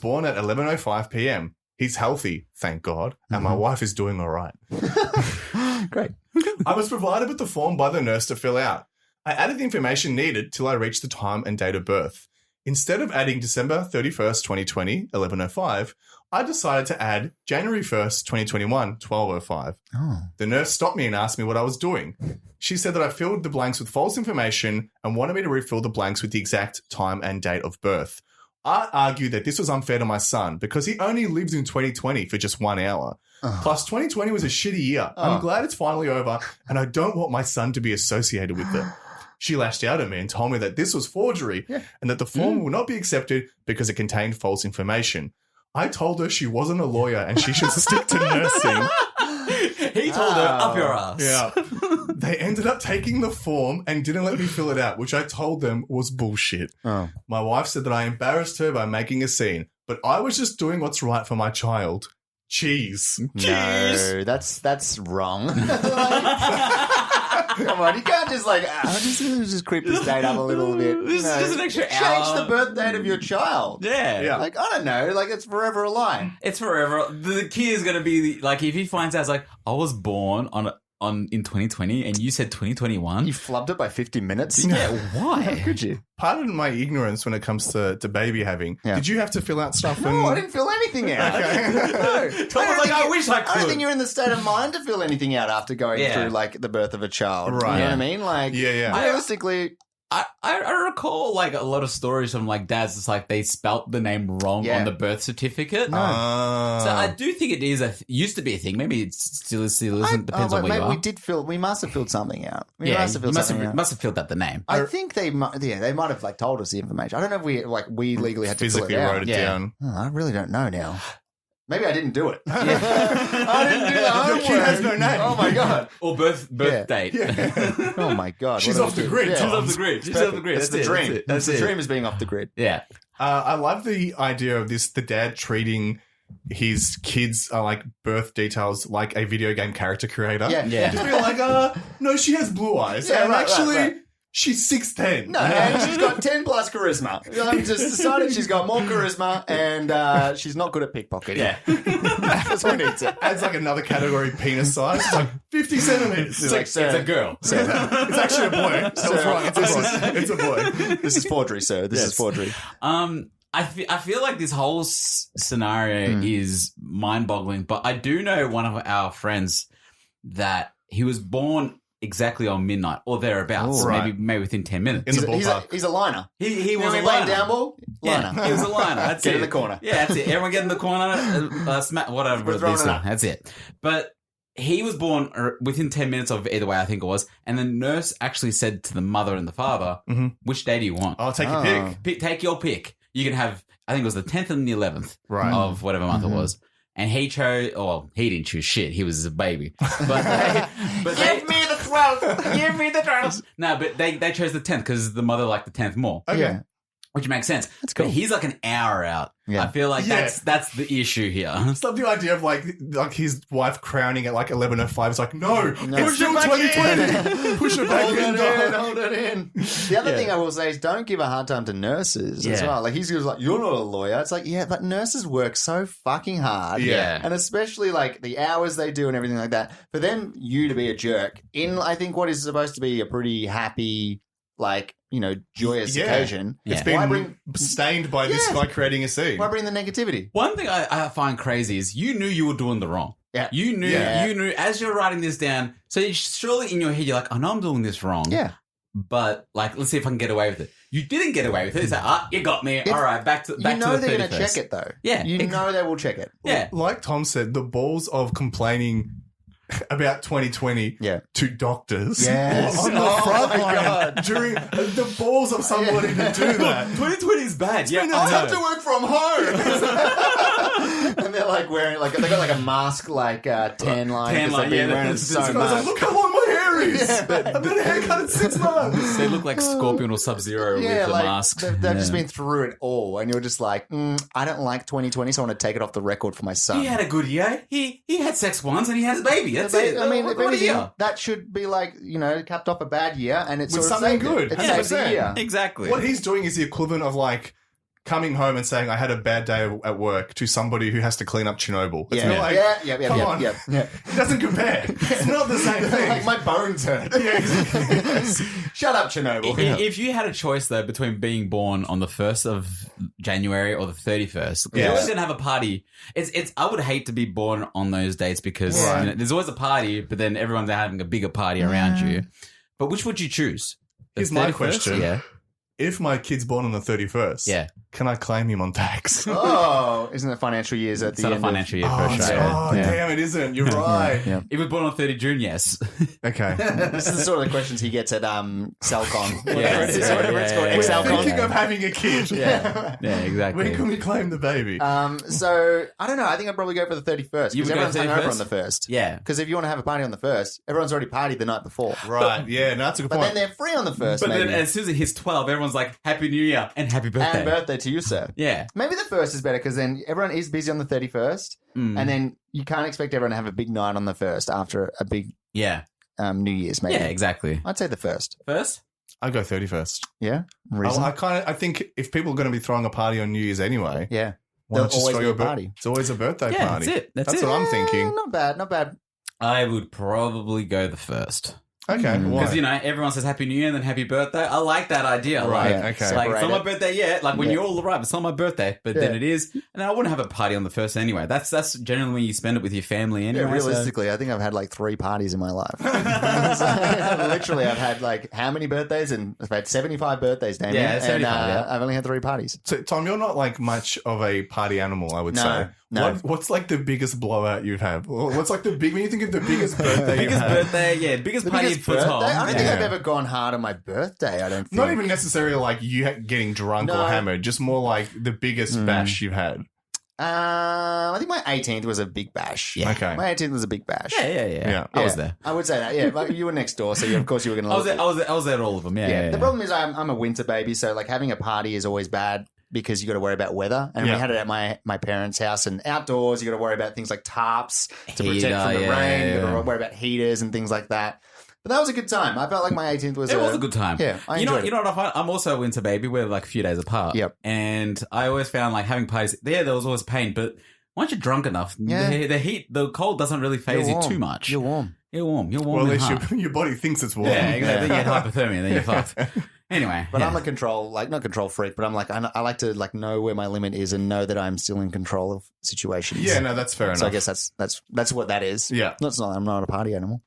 Born at 11:05 p.m. He's healthy, thank God, and my wife is doing all right. Great. I was provided with the form by the nurse to fill out. I added the information needed till I reached the time and date of birth. Instead of adding December 31st, 2020, 11:05, I decided to add January 1st, 2021, 12:05. Oh. The nurse stopped me and asked me what I was doing. She said that I filled the blanks with false information and wanted me to refill the blanks with the exact time and date of birth. I argued that this was unfair to my son because he only lived in 2020 for just 1 hour. Plus, 2020 was a shitty year. I'm glad it's finally over, and I don't want my son to be associated with it. She lashed out at me and told me that this was forgery and that the form will not be accepted because it contained false information. I told her she wasn't a lawyer and she should stick to nursing. He told her, up your ass. Yeah. They ended up taking the form and didn't let me fill it out, which I told them was bullshit. Oh. My wife said that I embarrassed her by making a scene, but I was just doing what's right for my child. Cheese. No, that's wrong. Come on, you can't just just creep this date up a little bit. This is just an extra Change hour. the birth date of your child. Yeah. Yeah. I don't know, it's forever a lie. It's forever. The kid is going to be, if he finds out, it's like, I was born in 2020 and you said 2021. You flubbed it by 50 minutes. Yeah, why? How could you? Pardon my ignorance when it comes to baby having. Yeah. Did you have to fill out stuff? No, I didn't fill anything out. Okay. No. Tom was like, I wish I I don't could. think you're in the state of mind to fill anything out after going Yeah. through the birth of a child. Right. You know Yeah. what I mean? Yeah. Realistically, I recall a lot of stories from dads. It's like they spelt the name wrong Yeah. on the birth certificate. So Ah. I do think it is used to be a thing. Maybe it still isn't. Depends on where you are. we must have filled something out. We Yeah, must have filled something out. must have filled out the name. I think they might have told us the information. I don't know if we legally had to Physically fill it out. wrote it Yeah. down. Oh, I really don't know now. Maybe I didn't do it. Yeah. I didn't do the homework. Your kid has no name. Oh my god. Or birth Yeah. date. Oh my god. She's What off do the I grid, do? Tom. She's off the grid. She's off the grid. That's the it, dream. it. That's the it. dream is being off the grid. Yeah. I love the idea of the dad treating his kids birth details like a video game character creator. Yeah. Yeah. Just being like, no, she has blue eyes. Yeah, and right, actually, right. she's 6'10". No, and she's got 10 plus charisma. I've just decided she's got more charisma and she's not good at pickpocketing. Yeah. That's what needs it. Adds another category, penis size. It's 50 centimeters. It's like, It's a girl. It's actually a boy. I was wrong. It's a boy. This is forgery, sir. This is forgery. I feel like this whole scenario is mind-boggling, but I do know one of our friends that he was born exactly on midnight or thereabouts, Oh, right. maybe within 10 minutes. In the ballpark. He's a liner. He was a playing liner. down ball? Liner. Yeah, he was a liner. That's Get it. in the corner. Yeah, that's it. Everyone get in the corner. Whatever. We're throwing This it one. up. That's it. But he was born within 10 minutes of either way, I think it was. And the nurse actually said to the mother and the father, which day do you want? I'll take your pick. Take your pick. You can have, I think it was the 10th and the 11th Right. of whatever month it was. And he chose, he didn't choose shit. He was a baby. But Give me the 12th. Give me the 12th. No, but they chose the 10th because the mother liked the 10th more. Okay. Yeah. Which makes sense. That's cool. But he's like an hour out. Yeah. I feel like Yeah. that's the issue here. It's not the idea of like his wife crowning at 11:05. It's like, no, it's Push still it back 2020. Push it back Hold in. it in, hold it in. The other thing I will say is don't give a hard time to nurses as Yeah. well. Like he's like, you're not a lawyer. It's like, yeah, but nurses work so fucking hard. Yeah. And especially the hours they do and everything like that. For them, you to be a jerk in, I think, what is supposed to be a pretty happy, joyous Yeah. occasion. It's Yeah. Why been stained by this Yeah. guy creating a scene. Why bring the negativity? One thing I find crazy is you knew you were doing the wrong. Yeah. You knew as you're writing this down. So surely in your head you're like, I know I'm doing this wrong. Yeah. But let's see if I can get away with it. You didn't get away with it. It's like, you got me. All right, back to You the know they're 31st. going to check it, though. Yeah. You know they will check it. Yeah. Like Tom said, the balls of complaining about 2020 Yeah. to doctors Yes. on the Oh front my line God. during the balls of somebody to do that. 2020 is bad. Yeah, been I a know. have to work from home. And they're wearing they got a mask tan line Tan because line, they've been yeah, wearing it that's- so that's- I was like, much. look how long my hair is. Yeah. I've been a haircut in 6 months. They look like Scorpion or Sub-Zero with the mask. They've just been through it all, and you're just like, I don't like 2020, so I want to take it off the record for my son. He had a good year. He had sex once and he has a baby. That's it. I mean, if What a anything, year. that should be capped off a bad year, and it's With sort of something saved it. good. It Yeah, saved the 100%. year. Exactly. What he's doing is the equivalent of coming home and saying I had a bad day at work to somebody who has to clean up Chernobyl. It's Yeah. not like, Yeah. come on. Yeah. It doesn't compare. It's not the same thing. Like my bones hurt. Yeah, exactly. Shut up, Chernobyl. If you had a choice though between being born on the 1st of January or the 31st, Yeah. you're always gonna have a party. It's I would hate to be born on those dates because Right. there's always a party, but then everyone's having a bigger party around you. But which would you choose? The Here's my 31st? question. Yeah, If my kid's born on the 31st, yeah. can I claim him on tax? Oh, isn't it financial years at It's the not a end? financial year Oh, for Australia. Yeah. damn, it isn't. You're right. Yeah. If it was born on 30 June, yes. Okay. This is the sort of the questions he gets at Cellcon. Yeah. Whatever it's called, Yeah. We're Excel thinking Con. of having a kid. Yeah, exactly. When can we claim the baby? So I don't know. I think I'd probably go for the 31st You because would go everyone's hungover 31st? on the first. Yeah. Because if you want to have a party on the first, everyone's already partied the night before. Right. Yeah, no, that's a good But point. then they're free on the first, But maybe. then as soon as it hits 12, everyone's like, Happy New Year and Happy Birthday. And birthday to you, sir. Yeah. Maybe the first is better because then everyone is busy on the 31st, Mm. and then you can't expect everyone to have a big night on the first after a big Yeah. New Year's. Maybe Yeah, exactly. I'd say the first. First? I go 31st. Yeah, reason. I think if people are going to be throwing a party on New Year's anyway, Yeah, why there'll not just always throw be your a party. It's always a birthday Yeah, party. that's it. That's That's it. what I'm thinking. Not bad, not bad. I would probably go the first. Okay, why? Because, everyone says Happy New Year and then Happy Birthday. I like that idea. Right, Like, okay. like, it's not my Separate birthday yet. Like, when Yeah. you're all arrive, it's not my birthday. But then Yeah. it is. And I wouldn't have a party on the first anyway. That's generally when you spend it with your family anyway. Yeah, so- realistically, I think I've had like 3 parties in my life. Literally, I've had like how many birthdays? And I've had 75 birthdays, Damien. Yeah, and 75, yeah. I've only had 3 parties. So, Tom, you're not like much of a party animal, I would No, say. no. What's like the biggest blowout you've had? What's like the big when you think of the biggest birthday you've Biggest had? birthday, yeah. Biggest The party biggest for birthday? Tom. I don't think Yeah. I've ever gone hard on my birthday. I don't think. Not even necessarily like you getting drunk No. or hammered, just more like the biggest bash you've had. I think my 18th was a big bash. Yeah. Okay. My 18th was a big bash. Yeah. Yeah. I was there. I would say that. Yeah, but you were next door, so of course you were going to. I was there at all of them. Yeah. The problem is I'm a winter baby, so like having a party is always bad because you got to worry about weather. And Yeah. we had it at my parents' house, and outdoors you got to worry about things like tarps to Heater, protect from the yeah, rain. You got yeah. to worry about heaters and things like that. But that was a good time. I felt like my 18th was It was a good time. Yeah, I you know enjoyed it. what I find? I'm also a winter baby. We're like a few days apart. Yep. And I always found like having parties. Yeah, there was always pain, but once you're drunk enough, Yeah. the heat, the cold doesn't really phase you You're too warm. much. You're warm. You're warm. You're warm. Well, at in least heart. your body thinks it's warm. Yeah, exactly. Then you get hypothermia, and then you're fucked. Anyway, But yeah. I'm a control, like not control freak, but I'm like I like to like know where my limit is and know that I'm still in control of situations. Yeah, no, that's fair enough. So I guess that's what that is. Yeah. That's not. I'm not a party animal.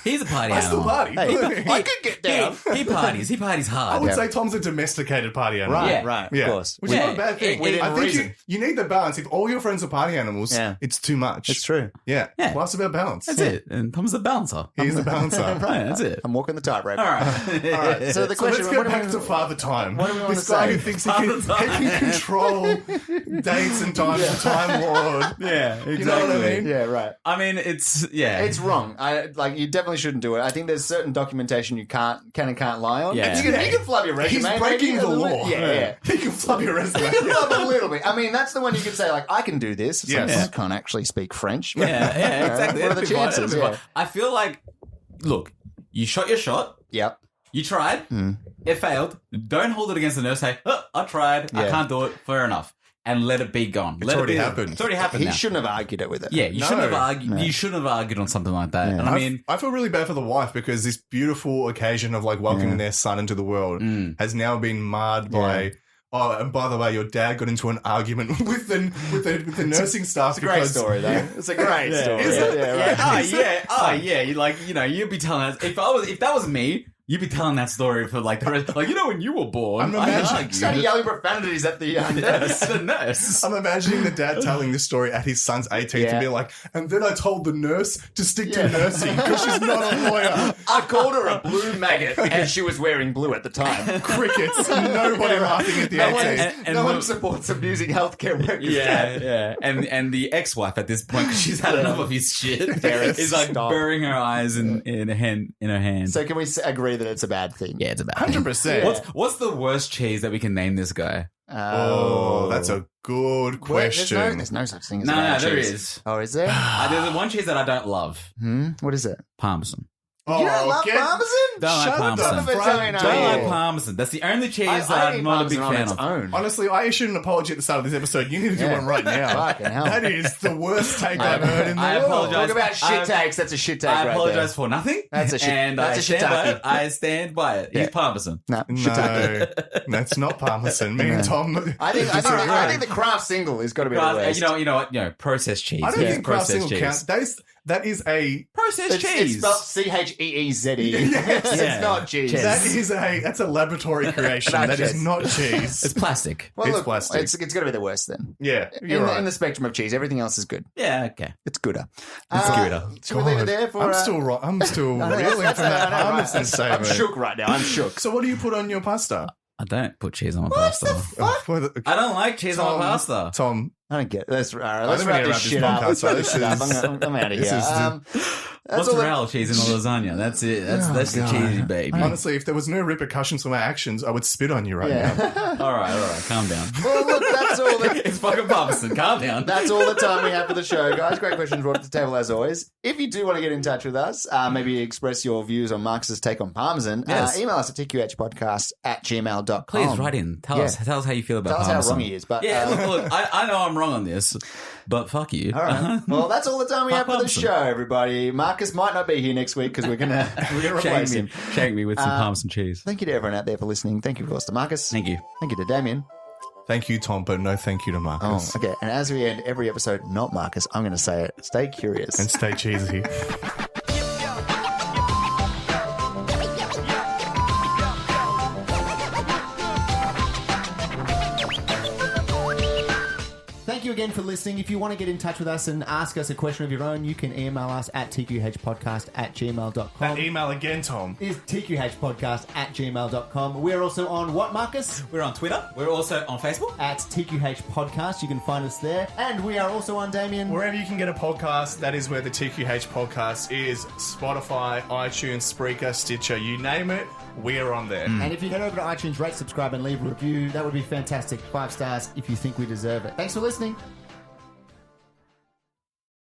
He's a party I still animal. party. Hey, I could get down. He parties. He parties I hard. would Yeah. say Tom's a domesticated party animal. Right, Yeah. right. Yeah. Of course. Which is Yeah. not a bad thing. Within I think reason. you need the balance. If all your friends are party animals, Yeah. it's too much. It's true. Yeah. Yeah. Life's about balance. That's it. And Tom's the bouncer. He's the balancer. Right, that's it. I'm walking the tightrope. All right. All right. So the So question. let's get what do back we- to Father Time. what do we wanna This guy say? who thinks Father he Time. can control dates and times, the Time Lord. Yeah, exactly. You know what I mean? Yeah, right. I mean, it's It's wrong. You definitely shouldn't do it. I think there's certain documentation you can and can't lie on. Yeah. You can flub your resume. He's breaking maybe, the a little law. bit. Yeah. He can flub your resume. You can flub a little bit. I mean, that's the one you can say, like, I can do this. It's Yes. like, I can't actually speak French. yeah, exactly. What are the It'll be fine, chances? it'll be Yeah. fine. I feel like, look, you shot your shot. Yep. You tried. It failed. Don't hold it against the nurse. Say, oh, I tried. I Yeah. can't do it. Fair enough. And let it be gone. It's Let it already be- happened. It's already happened He now. shouldn't have argued it with it. Yeah, you No. shouldn't have argued. No. You shouldn't have argued on something like that. Yeah. And I mean, I feel really bad for the wife because this beautiful occasion of like welcoming their son into the world has now been marred by. Oh, and by the way, your dad got into an argument with the nursing staff. It's a great story, though. It's a great story. Is it? right. you'd be telling us if that was me, you'd be telling that story for like the rest. Like when you were born, I'm I imagining- argued. Started yelling profanities at the nurse. the nurse. I'm imagining the dad telling this story at his son's 18th to Yeah. be like, and then I told the nurse to stick to nursing because she's not a lawyer. I called her a blue maggot, and she was wearing blue at the time. Crickets. Nobody laughing at the No one, 18th. And no one the- supports abusing healthcare workers. Yeah. And the ex-wife at this point, 'cause she's had enough of his shit, Yes. is like Stop. burying her eyes in her hand. So can we agree that it's a bad thing? Yeah, it's about 100%. What's the worst cheese that we can name this guy? Oh, that's a good question. There's no such thing as No, a bad there cheese. is. Oh, is there? There's one cheese that I don't love. What is it? Parmesan. Oh, You don't love get- Parmesan? Don't like Shut the Parmesan. front Don't door. Don't like Parmesan. That's the only cheese that I I'm eat not a big Parmesan on fan its of. own. Honestly, I issued an apology at the start of this episode. You need to do Yeah. one right now. Fucking hell. That is the worst take I've heard in the I world. apologize. Talk about shit takes. That's a shit take I right apologize there. for nothing. That's a shit- And that's I a stand by shiitake. it. I stand by it. Yeah. He's Parmesan. No, No, shiitake. that's not Parmesan. Me and Tom. I think the craft single has got to be the worst. You know what? Processed cheese. I don't Yeah, think craft single cheese. counts. That is a Processed It's cheese. spelled Cheeze. Yes. It's Yeah. not cheese. Cheese. that's a laboratory creation. No, That is cheese. not cheese. It's plastic. Well, It's look, plastic. it's got to be the worst then. Yeah, you're right. In the spectrum of cheese, everything else is good. Yeah, okay. It's gooder. gooder. Should we leave it there for? I'm still reeling from that Parmesan I'm statement. shook right now. I'm shook. So what do you put on your pasta? I don't put cheese on my What pasta. the fuck? I don't like cheese on my pasta. Tom, I don't get it. Let's think wrap we this need to shit wrap up. this Let's wrap podcast this shit up. up. I'm out of This here. is That's all. Mozzarella cheese in the lasagna. That's it. That's Oh, the cheesy God. baby. honestly, if there was no repercussions for my actions, I would spit on you right now. Yeah. All right. Calm down. Well, look, that's all. It's fucking Parmesan. Calm down. That's all the time we have for the show, guys. Great questions brought to the table as always. If you do want to get in touch with us, maybe express your views on Marcus's take on Parmesan, Yes. email us at tqhpodcast@gmail.com. Please write in. Tell us how you feel about Tell us how Parmesan. wrong he is. But Yeah, look, I know I'm wrong on this, but fuck you. all right. Well, that's all the time we have for the Parmesan. show, everybody. Marcus might not be here next week because we're gonna replace him. Shake me with some Parmesan cheese. Thank you to everyone out there for listening. Thank you, of course, to Marcus. Thank you. Thank you to Damien. Thank you, Tom, but no thank you to Oh, Marcus. okay. And as we end every episode, not Marcus, I'm going to say it. Stay curious. And stay cheesy. Thank you again for listening. If you want to get in touch with us and ask us a question of your own, you can email us at tqhpodcast@gmail.com. That email again, Tom. Is tqhpodcast@gmail.com. We're also on what, Marcus? We're on Twitter. We're also on Facebook. At TQH Podcast. You can find us there. And we are also on, Damien. Wherever you can get a podcast, that is where the TQH podcast is. Spotify, iTunes, Spreaker, Stitcher, you name it, we're on there. And if you head over to iTunes, rate, subscribe, and leave a review, that would be fantastic. 5 stars if you think we deserve it. Thanks for listening.